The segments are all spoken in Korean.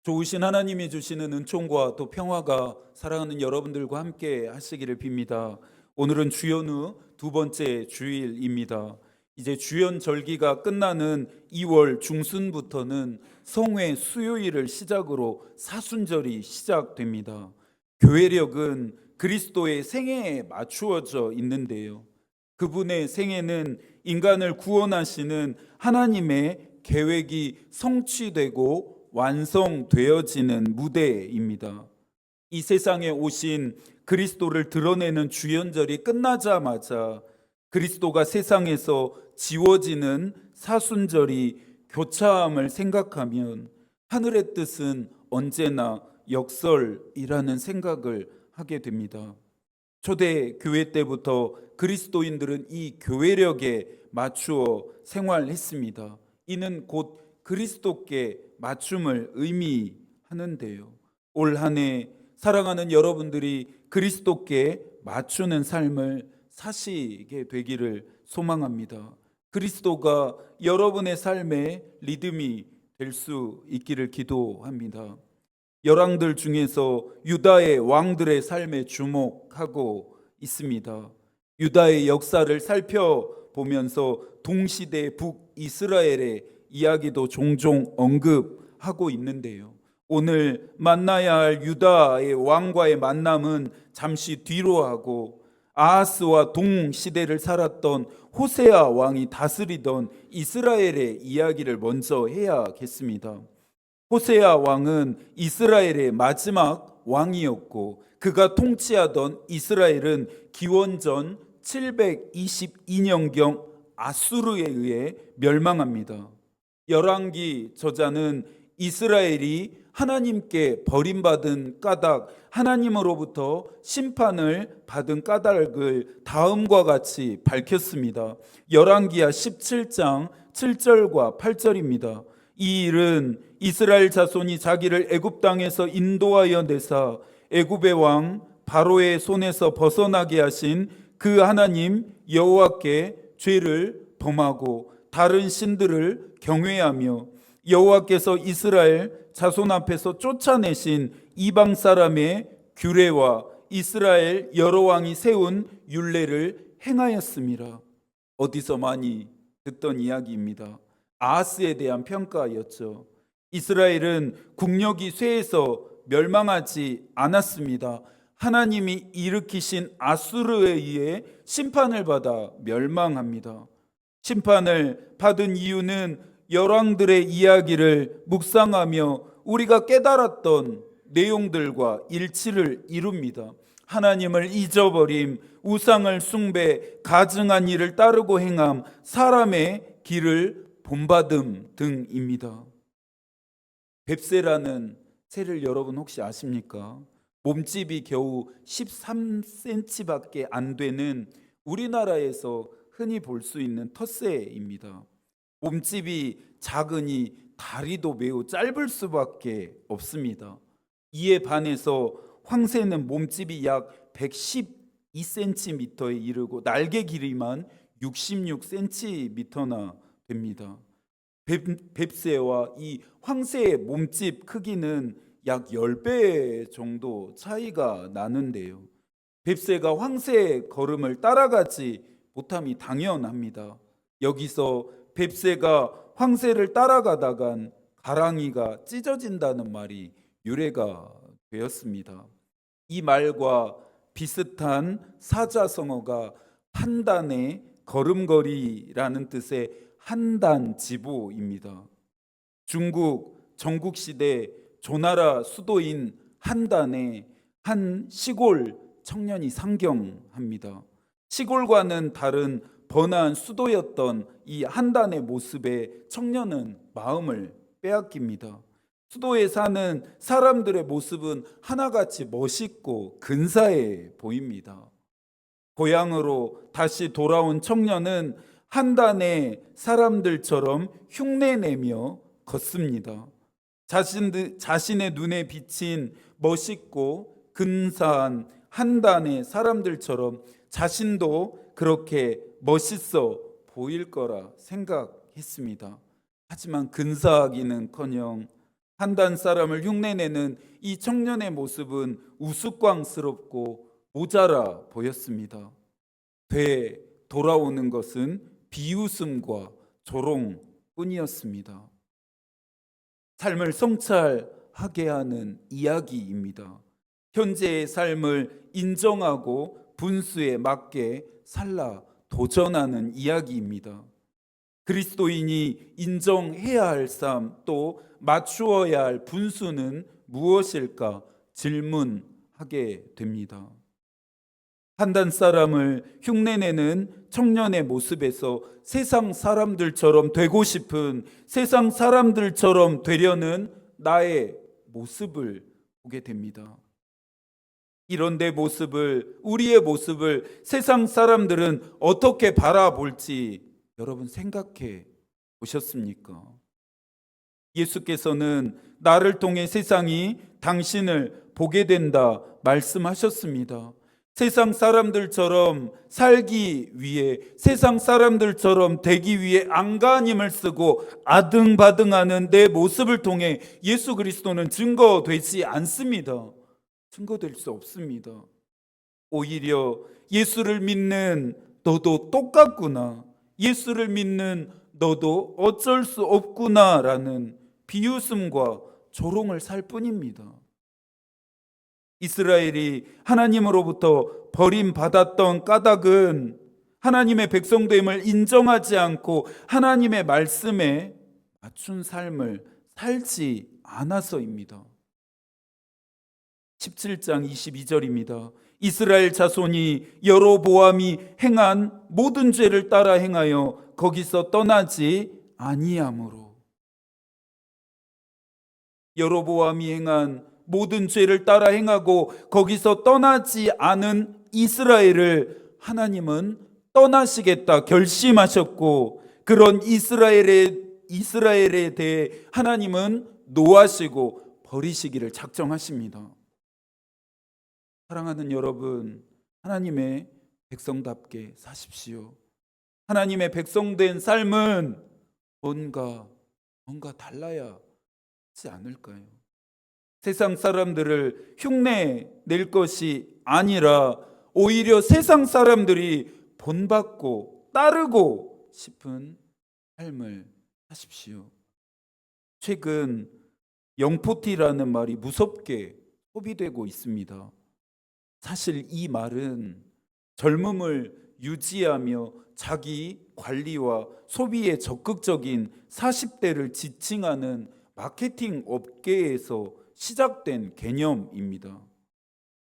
좋으신 하나님이 주시는 은총과 또 평화가 사랑하는 여러분들과 함께 하시기를 빕니다. 오늘은 주연후 두 번째 주일입니다. 이제 주연 절기가 끝나는 2월 중순부터는 성회 수요일을 시작으로 사순절이 시작됩니다. 교회력은 그리스도의 생애에 맞추어져 있는데요. 그분의 생애는 인간을 구원하시는 하나님의 계획이 성취되고 완성되어지는 무대입니다. 이 세상에 오신 그리스도를 드러내는 주연절이 끝나자마자 그리스도가 세상에서 지워지는 사순절이 교차함을 생각하면 하늘의 뜻은 언제나 역설이라는 생각을 하게 됩니다. 초대 교회 때부터 그리스도인들은 이 교회력에 맞추어 생활했습니다. 이는 곧 그리스도께 맞춤을 의미하는데요. 올 한 해 사랑하는 여러분들이 그리스도께 맞추는 삶을 사시게 되기를 소망합니다. 그리스도가 여러분의 삶의 리듬이 될 수 있기를 기도합니다. 열왕들 중에서 유다의 왕들의 삶에 주목하고 있습니다. 유다의 역사를 살펴보면서 동시대 북이스라엘의 이야기도 종종 언급하고 있는데요. 오늘 만나야 할 유다의 왕과의 만남은 잠시 뒤로 하고 아하스와 동시대를 살았던 호세아 왕이 다스리던 이스라엘의 이야기를 먼저 해야겠습니다. 호세아 왕은 이스라엘의 마지막 왕이었고 그가 통치하던 이스라엘은 기원전 722년경 아수르에 의해 멸망합니다. 열왕기 저자는 이스라엘이 하나님께 버림받은 까닭, 하나님으로부터 심판을 받은 까닭을 다음과 같이 밝혔습니다. 열왕기하 17장 7절과 8절입니다. 이 일은 이스라엘 자손이 자기를 애굽 땅에서 인도하여 내사 애굽의 왕 바로의 손에서 벗어나게 하신 그 하나님 여호와께 죄를 범하고 다른 신들을 경외하며 여호와께서 이스라엘 자손 앞에서 쫓아내신 이방 사람의 규례와 이스라엘 여러 왕이 세운 율례를 행하였습니다. 어디서 많이 듣던 이야기입니다. 아하스에 대한 평가였죠. 이스라엘은 국력이 쇠해서 멸망하지 않았습니다. 하나님이 일으키신 아수르에 의해 심판을 받아 멸망합니다. 심판을 받은 이유는 열왕들의 이야기를 묵상하며 우리가 깨달았던 내용들과 일치를 이룹니다. 하나님을 잊어버림, 우상을 숭배, 가증한 일을 따르고 행함, 사람의 길을 본받음 등입니다. 뱁새라는 새를 여러분 혹시 아십니까? 몸집이 겨우 13cm밖에 안 되는 우리나라에서 흔히 볼 수 있는 텃새입니다. 몸집이 작으니 다리도 매우 짧을 수밖에 없습니다. 이에 반해서 황새는 몸집이 약 112cm에 이르고 날개 길이만 66cm나 됩니다. 뱁새와 이 황새의 몸집 크기는 약 10배 정도 차이가 나는데요. 뱁새가 황새의 걸음을 따라가지 못함이 당연합니다. 여기서 뱁새가 황새를 따라가다간 가랑이가 찢어진다는 말이 유래가 되었습니다. 이 말과 비슷한 사자성어가 한단의 걸음걸이라는 뜻의 한단지보입니다. 중국 전국시대 조나라 수도인 한단에 한 시골 청년이 상경합니다. 시골과는 다른 번화한 수도였던 이 한단의 모습에 청년은 마음을 빼앗깁니다. 수도에 사는 사람들의 모습은 하나같이 멋있고 근사해 보입니다. 고향으로 다시 돌아온 청년은 한단의 사람들처럼 흉내내며 걷습니다. 자신의 눈에 비친 멋있고 근사한 한단의 사람들처럼 자신도 그렇게 멋있어 보일 거라 생각했습니다. 하지만 근사하기는커녕 한단 사람을 흉내내는 이 청년의 모습은 우스꽝스럽고 모자라 보였습니다. 돌아오는 것은 비웃음과 조롱뿐이었습니다. 삶을 성찰하게 하는 이야기입니다. 현재의 삶을 인정하고 분수에 맞게 살라 도전하는 이야기입니다. 그리스도인이 인정해야 할 삶, 또 맞추어야 할 분수는 무엇일까 질문하게 됩니다. 한단 사람을 흉내내는 청년의 모습에서 세상 사람들처럼 되고 싶은, 세상 사람들처럼 되려는 나의 모습을 보게 됩니다. 이런 내 모습을, 우리의 모습을 세상 사람들은 어떻게 바라볼지 여러분 생각해 보셨습니까? 예수께서는 나를 통해 세상이 당신을 보게 된다 말씀하셨습니다. 세상 사람들처럼 살기 위해, 세상 사람들처럼 되기 위해 안간힘을 쓰고 아등바등하는 내 모습을 통해 예수 그리스도는 증거되지 않습니다. 증거될 수 없습니다. 오히려 예수를 믿는 너도 똑같구나, 예수를 믿는 너도 어쩔 수 없구나라는 비웃음과 조롱을 살 뿐입니다. 이스라엘이 하나님으로부터 버림받았던 까닭은 하나님의 백성됨을 인정하지 않고 하나님의 말씀에 맞춘 삶을 살지 않아서입니다. 17장 22절입니다. 이스라엘 자손이 여로보암이 행한 모든 죄를 따라 행하여 거기서 떠나지 아니함으로. 여로보암이 행한 모든 죄를 따라 행하고 거기서 떠나지 않은 이스라엘을 하나님은 떠나시겠다 결심하셨고, 그런 이스라엘에 대해 하나님은 노하시고 버리시기를 작정하십니다. 사랑하는 여러분, 하나님의 백성답게 사십시오. 하나님의 백성된 삶은 뭔가 달라야 하지 않을까요? 세상 사람들을 흉내 낼 것이 아니라 오히려 세상 사람들이 본받고 따르고 싶은 삶을 하십시오. 최근 영포티라는 말이 무섭게 소비되고 있습니다. 사실 이 말은 젊음을 유지하며 자기 관리와 소비에 적극적인 40대를 지칭하는 마케팅 업계에서 시작된 개념입니다.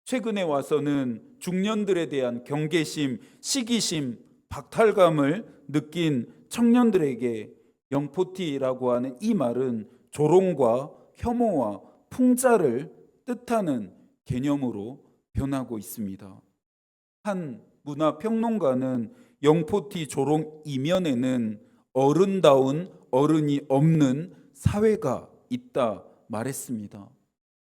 최근에 와서는 중년들에 대한 경계심, 시기심, 박탈감을 느낀 청년들에게 영포티라고 하는 이 말은 조롱과 혐오와 풍자를 뜻하는 개념으로 변하고 있습니다. 한 문화평론가는 영포티 조롱 이면에는 어른다운 어른이 없는 사회가 있다 말했습니다.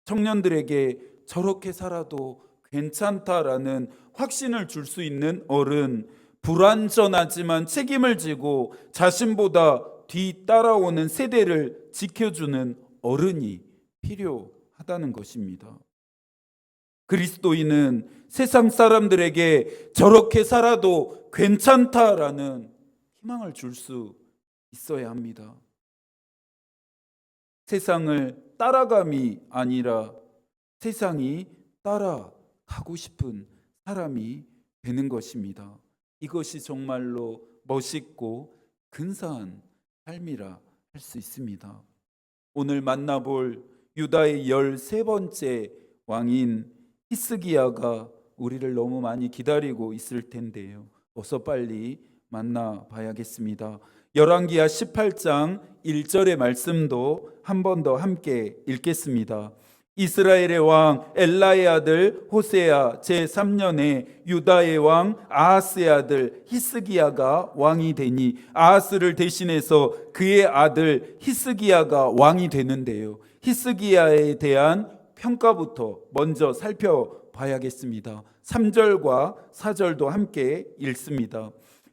청년들에게 저렇게 살아도 괜찮다라는 확신을 줄 수 있는 어른, 불완전하지만 책임을 지고 자신보다 뒤 따라오는 세대를 지켜주는 어른이 필요하다는 것입니다. 그리스도인은 세상 사람들에게 저렇게 살아도 괜찮다라는 희망을 줄 수 있어야 합니다. 세상을 따라감이 아니라 세상이 따라가고 싶은 사람이 되는 것입니다. 이것이 정말로 멋있고 근사한 삶이라 할 수 있습니다. 오늘 만나볼 유다의 13번째 왕인 히스기야가 우리를 너무 많이 기다리고 있을 텐데요. 어서 빨리 만나봐야겠습니다. 열왕기하 18장 1절의 말씀도 한 번 더 함께 읽겠습니다. 이스라엘의 왕 엘라의 아들 호세아 제3년에 유다의 왕 아하스의 아들 히스기야가 왕이 되니 아하스를 대신해서 그의 아들 히스기야가 왕이 되는데요. 히스기야에 대한 평가부터 먼저 살펴봐야겠습니다. 3절과 4절도 함께 읽습니다.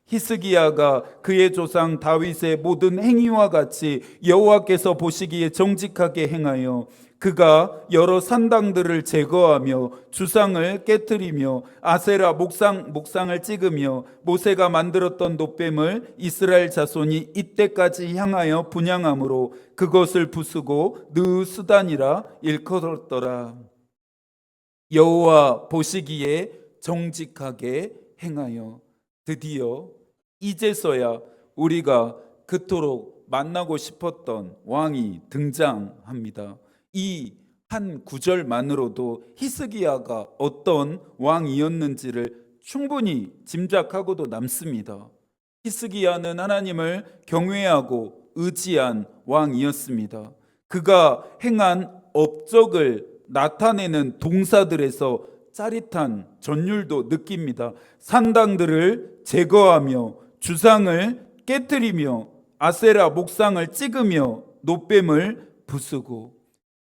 히스기야가 그의 조상 다윗의 모든 행위와 같이 여호와께서 보시기에 정직하게 행하여 그가 여러 산당들을 제거하며 주상을 깨뜨리며 아세라 목상을 찍으며 모세가 만들었던 놋뱀을 이스라엘 자손이 이때까지 향하여 분향함으로 그것을 부수고 느수단이라 일컬었더라. 여호와 보시기에 정직하게 행하여. 드디어 이제서야 우리가 그토록 만나고 싶었던 왕이 등장합니다. 이 한 구절만으로도 히스기야가 어떤 왕이었는지를 충분히 짐작하고도 남습니다. 히스기야는 하나님을 경외하고 의지한 왕이었습니다. 그가 행한 업적을 나타내는 동사들에서 짜릿한 전율도 느낍니다. 산당들을 제거하며 주상을 깨뜨리며 아세라 목상을 찍으며 놋뱀을 부수고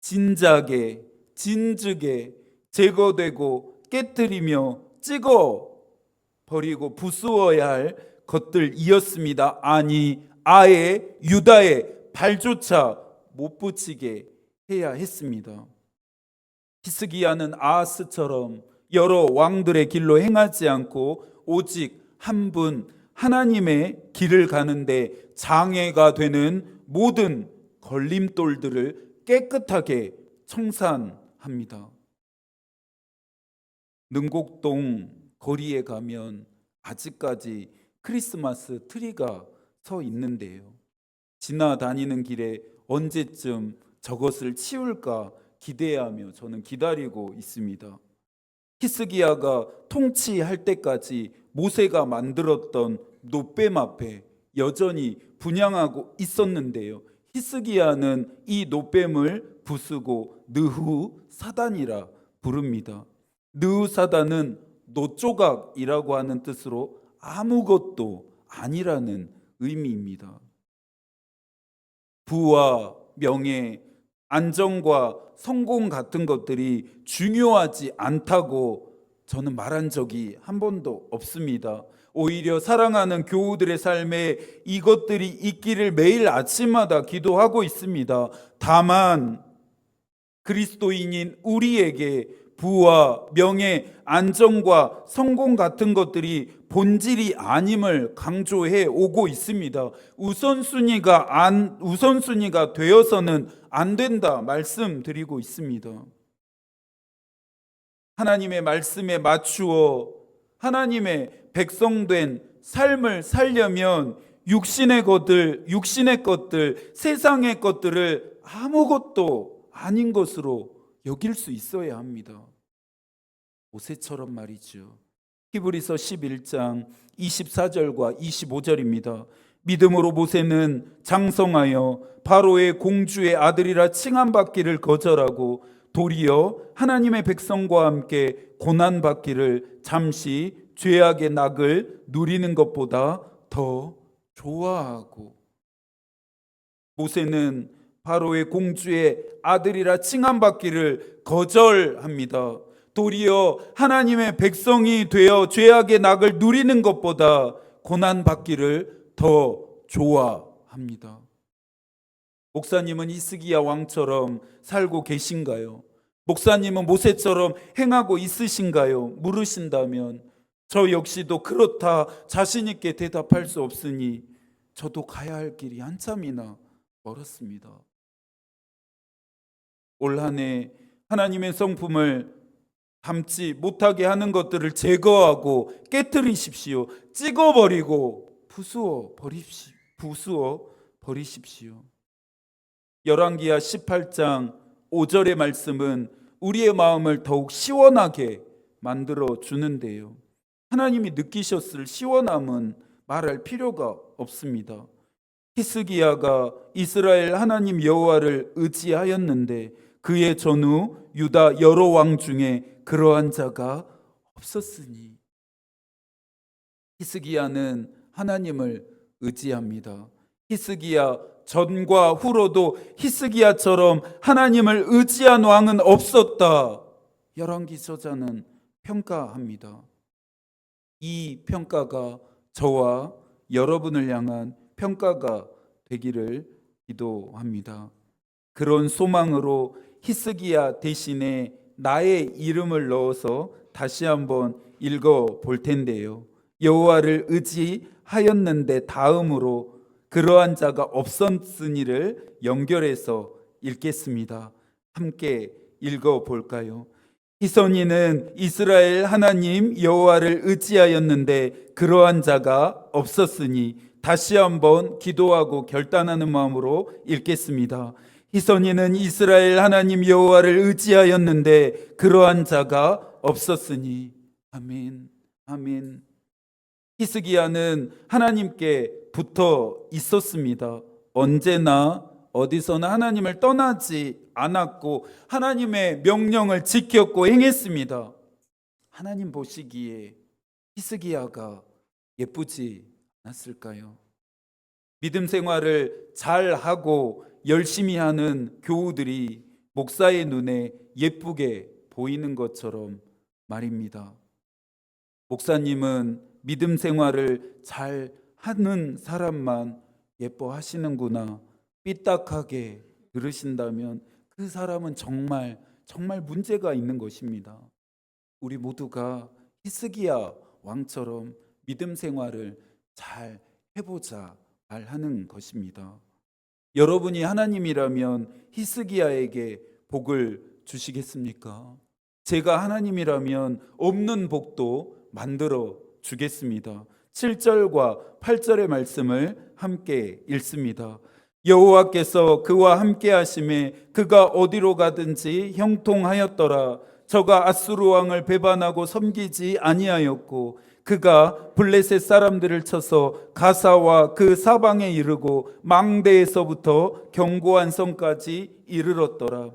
진작에 진즉에 제거되고 깨뜨리며 찍어 버리고 부수어야 할 것들이었습니다. 아니 아예 유다의 발조차 못 붙이게 해야 했습니다. 히스기야는 아하스처럼 여러 왕들의 길로 행하지 않고 오직 한 분 하나님의 길을 가는데 장애가 되는 모든 걸림돌들을 깨끗하게 청산합니다. 능곡동 거리에 가면 아직까지 크리스마스 트리가 서 있는데요. 지나다니는 길에 언제쯤 저것을 치울까 기대하며 저는 기다리고 있습니다. 히스기야가 통치할 때까지 모세가 만들었던 놋뱀 앞에 여전히 분향하고 있었는데요. 히스기야는 이 놋뱀을 부수고 느후사단이라 부릅니다. 느후사단은 놋조각이라고 하는 뜻으로 아무것도 아니라는 의미입니다. 부와 명예, 안정과 성공 같은 것들이 중요하지 않다고 저는 말한 적이 한 번도 없습니다. 오히려 사랑하는 교우들의 삶에 이것들이 있기를 매일 아침마다 기도하고 있습니다. 다만 그리스도인인 우리에게 부와 명예, 안정과 성공 같은 것들이 본질이 아님을 강조해 오고 있습니다. 우선순위가 되어서는 안 된다 말씀드리고 있습니다. 하나님의 말씀에 맞추어 하나님의 백성된 삶을 살려면 육신의 것들, 세상의 것들을 아무것도 아닌 것으로 여길 수 있어야 합니다. 모세처럼 말이죠. 히브리서 11장 24절과 25절입니다. 믿음으로 모세는 장성하여 바로의 공주의 아들이라 칭함받기를 거절하고 도리어 하나님의 백성과 함께 고난받기를 잠시 죄악의 낙을 누리는 것보다 더 좋아하고. 모세는 바로의 공주의 아들이라 칭함받기를 거절합니다. 도리어 하나님의 백성이 되어 죄악의 낙을 누리는 것보다 고난받기를 더 좋아합니다. 목사님은 히스기야 왕처럼 살고 계신가요? 목사님은 모세처럼 행하고 있으신가요? 물으신다면 저 역시도 그렇다 자신 있게 대답할 수 없으니 저도 가야 할 길이 한참이나 멀었습니다. 올 한 해 하나님의 성품을 담지 못하게 하는 것들을 제거하고 깨뜨리십시오. 찍어버리고 부수어 버리십시오. 열왕기하 18장 5절의 말씀은 우리의 마음을 더욱 시원하게 만들어 주는데요. 하나님이 느끼셨을 시원함은 말할 필요가 없습니다. 히스기야가 이스라엘 하나님 여호와를 의지하였는데 그의 전후 유다 여러 왕 중에 그러한 자가 없었으니. 히스기야는 하나님을 의지합니다. 히스기야 전과 후로도 히스기야처럼 하나님을 의지한 왕은 없었다. 열왕기 저자는 평가합니다. 이 평가가 저와 여러분을 향한 평가가 되기를 기도합니다. 그런 소망으로 히스기야 대신에 나의 이름을 넣어서 다시 한번 읽어 볼 텐데요. 여호와를 의지하였는데 다음으로 그러한 자가 없었으니를 연결해서 읽겠습니다. 함께 읽어 볼까요? 히소니는 이스라엘 하나님 여호와를 의지하였는데 그러한 자가 없었으니, 다시 한번 기도하고 결단하는 마음으로 읽겠습니다. 히소니는 이스라엘 하나님 여호와를 의지하였는데 그러한 자가 없었으니. 아멘. 아멘. 히스기야는 하나님께 붙어 있었습니다. 언제나 어디서나 하나님을 떠나지 않았고 하나님의 명령을 지켰고 행했습니다. 하나님 보시기에 히스기야가 예쁘지 않았을까요? 믿음 생활을 잘 하고 열심히 하는 교우들이 목사의 눈에 예쁘게 보이는 것처럼 말입니다. 목사님은 믿음 생활을 잘 하는 사람만 예뻐하시는구나 삐딱하게 들으신다면 그 사람은 정말 문제가 있는 것입니다. 우리 모두가 히스기야 왕처럼 믿음 생활을 잘 해보자 말하는 것입니다. 여러분이 하나님이라면 히스기야에게 복을 주시겠습니까? 제가 하나님이라면 없는 복도 만들어 주겠습니다. 7절과 8절의 말씀을 함께 읽습니다. 여호와께서 그와 함께 하심에 그가 어디로 가든지 형통하였더라. 저가 아수르 왕을 배반하고 섬기지 아니하였고 그가 블레셋 사람들을 쳐서 가사와 그 사방에 이르고 망대에서부터 견고한 성까지 이르렀더라.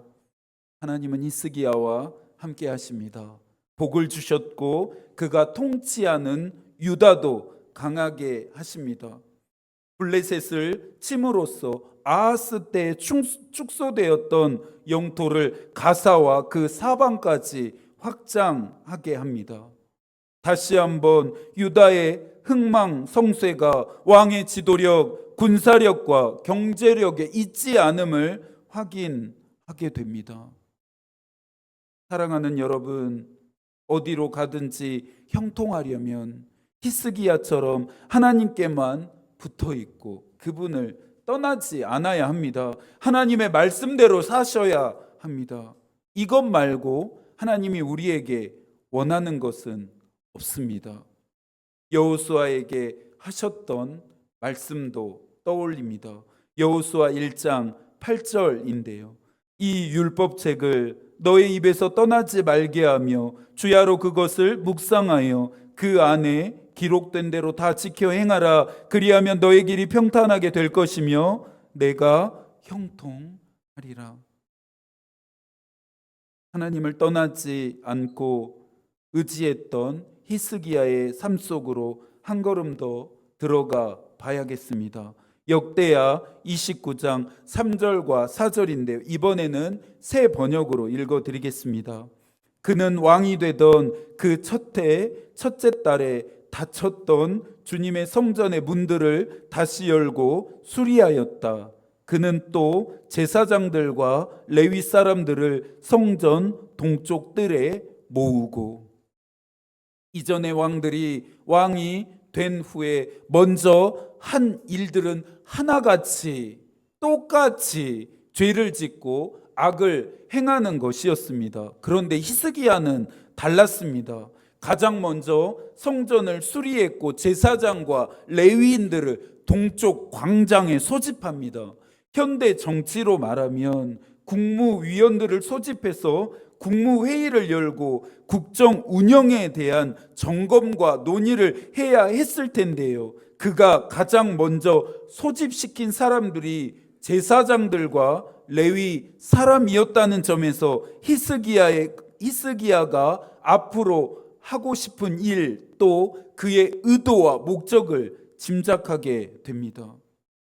하나님은 히스기야와 함께 하십니다. 복을 주셨고 그가 통치하는 유다도 강하게 하십니다. 블레셋을 침으로써 아하스 때 축소되었던 영토를 가사와 그 사방까지 확장하게 합니다. 다시 한번 유다의 흥망성쇠가 왕의 지도력, 군사력과 경제력에 있지 않음을 확인하게 됩니다. 사랑하는 여러분, 어디로 가든지 형통하려면 히스기야처럼 하나님께만 붙어 있고 그분을 떠나지 않아야 합니다. 하나님의 말씀대로 사셔야 합니다. 이것 말고 하나님이 우리에게 원하는 것은 없습니다. 여호수아에게 하셨던 말씀도 떠올립니다. 여호수아 1장 8절인데요. 이 율법책을 너의 입에서 떠나지 말게 하며 주야로 그것을 묵상하여 그 안에 기록된 대로 다 지켜 행하라. 그리하면 너의 길이 평탄하게 될 것이며 내가 형통하리라. 하나님을 떠나지 않고 의지했던 히스기야의 삶 속으로 한 걸음 더 들어가 봐야겠습니다. 역대하 29장 3절과 4절인데요. 이번에는 새 번역으로 읽어드리겠습니다. 그는 왕이 되던 그 첫째 달에 닫혔던 주님의 성전의 문들을 다시 열고 수리하였다. 그는 또 제사장들과 레위 사람들을 성전 동쪽 뜰에 모으고, 이전의 왕들이 왕이 된 후에 먼저 한 일들은 하나같이 똑같이 죄를 짓고 악을 행하는 것이었습니다. 그런데 히스기야는 달랐습니다. 가장 먼저 성전을 수리했고 제사장과 레위인들을 동쪽 광장에 소집합니다. 현대 정치로 말하면 국무위원들을 소집해서 국무회의를 열고 국정 운영에 대한 점검과 논의를 해야 했을 텐데요. 그가 가장 먼저 소집시킨 사람들이 제사장들과 레위 사람이었다는 점에서 히스기야가 앞으로 하고 싶은 일, 또 그의 의도와 목적을 짐작하게 됩니다.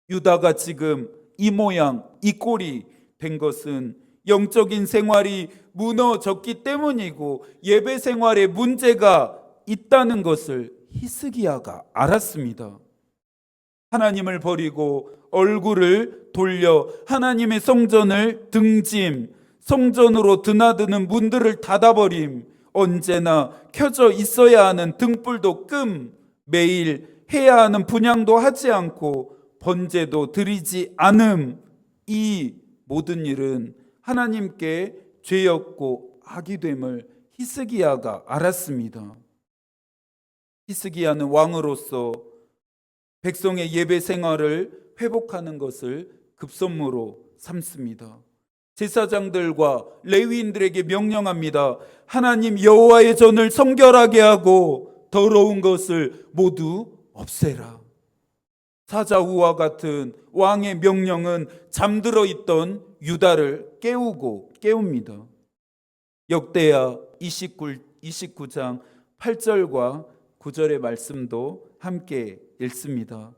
유다가 지금 이 모양 이 꼴이 된 것은 영적인 생활이 무너졌기 때문이고 예배 생활에 문제가 있다는 것을 히스기야가 알았습니다. 하나님을 버리고 얼굴을 돌려 하나님의 성전을 등짐, 성전으로 드나드는 문들을 닫아버림, 언제나 켜져 있어야 하는 등불도 끔, 매일 해야 하는 분향도 하지 않고 번제도 드리지 않음, 이 모든 일은 하나님께 죄였고 악이 됨을 히스기야가 알았습니다. 히스기야는 왕으로서 백성의 예배 생활을 회복하는 것을 급선무로 삼습니다. 제사장들과 레위인들에게 명령합니다. 하나님 여호와의 전을 성결하게 하고 더러운 것을 모두 없애라. 사자후와 같은 왕의 명령은 잠들어 있던 유다를 깨웁니다. 역대하 29장 8절과 9절의 말씀도 함께 읽습니다.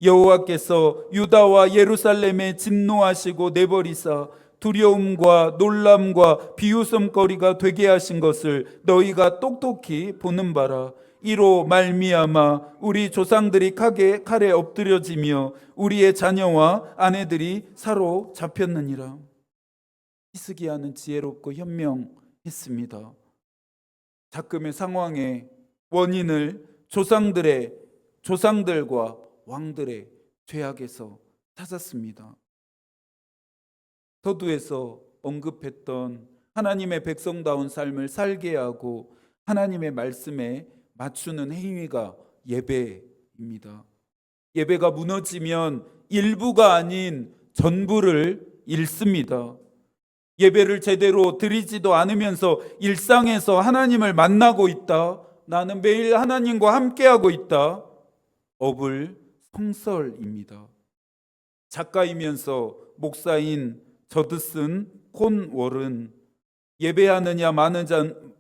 여호와께서 유다와 예루살렘에 진노하시고 내버리사 두려움과 놀람과 비웃음거리가 되게 하신 것을 너희가 똑똑히 보는 바라. 이로 말미암아 우리 조상들이 칼에 엎드려지며 우리의 자녀와 아내들이 사로잡혔느니라. 히스기야는 지혜롭고 현명했습니다. 작금의 상황의 원인을 조상들과 왕들의 죄악에서 찾았습니다. 서두에서 언급했던 하나님의 백성다운 삶을 살게 하고 하나님의 말씀에 맞추는 행위가 예배입니다. 예배가 무너지면 일부가 아닌 전부를 잃습니다. 예배를 제대로 드리지도 않으면서 일상에서 하나님을 만나고 있다. 나는 매일 하나님과 함께하고 있다. 어불성설입니다. 작가이면서 목사인 저드슨 콘월은 예배하느냐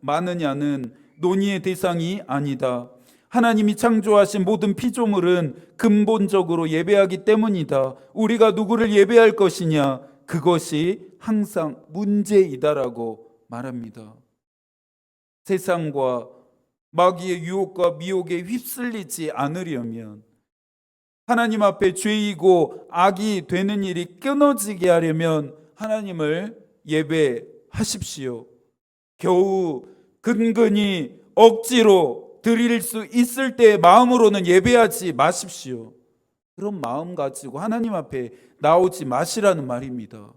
마느냐는 논의의 대상이 아니다. 하나님이 창조하신 모든 피조물은 근본적으로 예배하기 때문이다. 우리가 누구를 예배할 것이냐, 그것이 항상 문제이다라고 말합니다. 세상과 마귀의 유혹과 미혹에 휩쓸리지 않으려면, 하나님 앞에 죄이고 악이 되는 일이 끊어지게 하려면 하나님을 예배하십시오. 겨우 근근히 억지로 드릴 수 있을 때의 마음으로는 예배하지 마십시오. 그런 마음 가지고 하나님 앞에 나오지 마시라는 말입니다.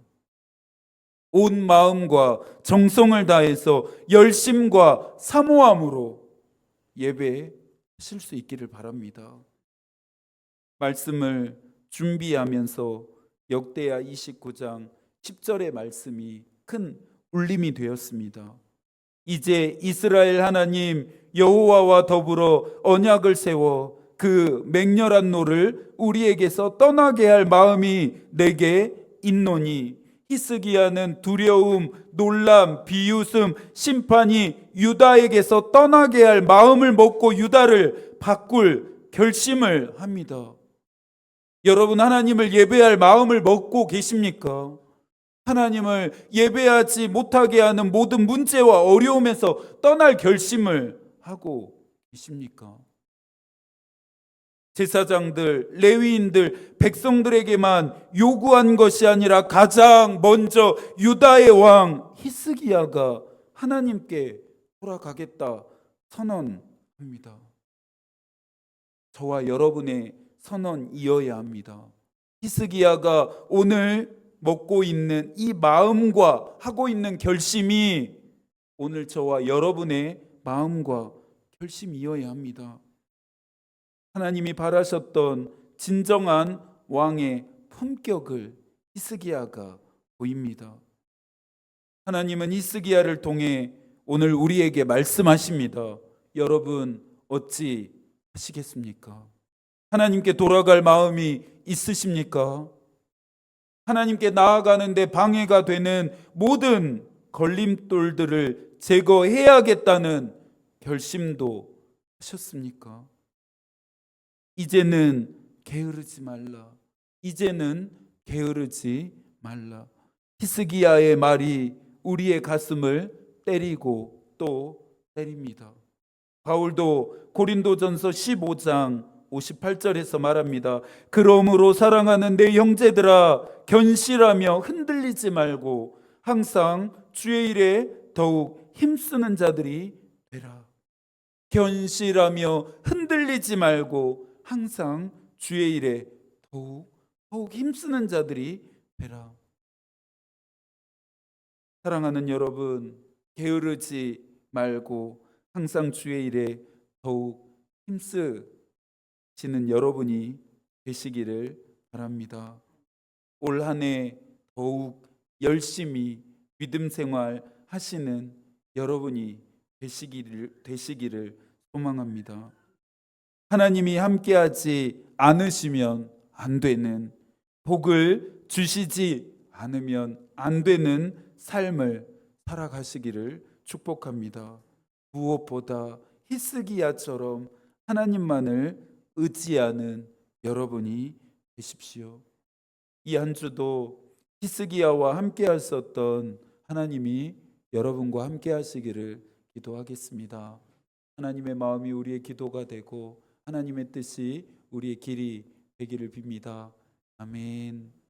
온 마음과 정성을 다해서 열심과 사모함으로 예배하실 수 있기를 바랍니다. 말씀을 준비하면서 역대하 29장 10절의 말씀이 큰 울림이 되었습니다. 이제 이스라엘 하나님 여호와와 더불어 언약을 세워 그 맹렬한 노를 우리에게서 떠나게 할 마음이 내게 있노니, 히스기야는 두려움, 놀람, 비웃음, 심판이 유다에게서 떠나게 할 마음을 먹고 유다를 바꿀 결심을 합니다. 여러분, 하나님을 예배할 마음을 먹고 계십니까? 하나님을 예배하지 못하게 하는 모든 문제와 어려움에서 떠날 결심을 하고 계십니까? 제사장들, 레위인들, 백성들에게만 요구한 것이 아니라 가장 먼저 유다의 왕 히스기야가 하나님께 돌아가겠다 선언합니다. 저와 여러분의 선언이어야 합니다. 히스기야가 오늘 먹고 있는 이 마음과 하고 있는 결심이 오늘 저와 여러분의 마음과 결심이어야 합니다. 하나님이 바라셨던 진정한 왕의 품격을 히스기야가 보입니다. 하나님은 히스기야를 통해 오늘 우리에게 말씀하십니다. 여러분, 어찌 하시겠습니까? 하나님께 돌아갈 마음이 있으십니까? 하나님께 나아가는데 방해가 되는 모든 걸림돌들을 제거해야겠다는 결심도 하셨습니까? 이제는 게으르지 말라. 이제는 게으르지 말라. 히스기야의 말이 우리의 가슴을 때리고 또 때립니다. 바울도 고린도전서 15장 58절에서 말합니다. 그러므로 사랑하는 내 형제들아, 견실하며 흔들리지 말고 항상 주의 일에 더욱 힘쓰는 자들이 되라. 견실하며 흔들리지 말고 항상 주의 일에 더욱 힘쓰는 자들이 되라. 사랑하는 여러분, 게으르지 말고 항상 주의 일에 더욱 힘쓰시는 여러분이 되시기를 바랍니다. 올 한 해 더욱 열심히 믿음 생활 하시는 여러분이 되시기를 소망합니다. 하나님이 함께하지 않으시면 안 되는, 복을 주시지 않으면 안 되는 삶을 살아가시기를 축복합니다. 무엇보다 히스기야처럼 하나님만을 의지하는 여러분이 되십시오. 이 한 주도 히스기야와 함께 하셨던 하나님이 여러분과 함께 하시기를 기도하겠습니다. 하나님의 마음이 우리의 기도가 되고 하나님의 뜻이 우리의 길이 되기를 빕니다. 아멘.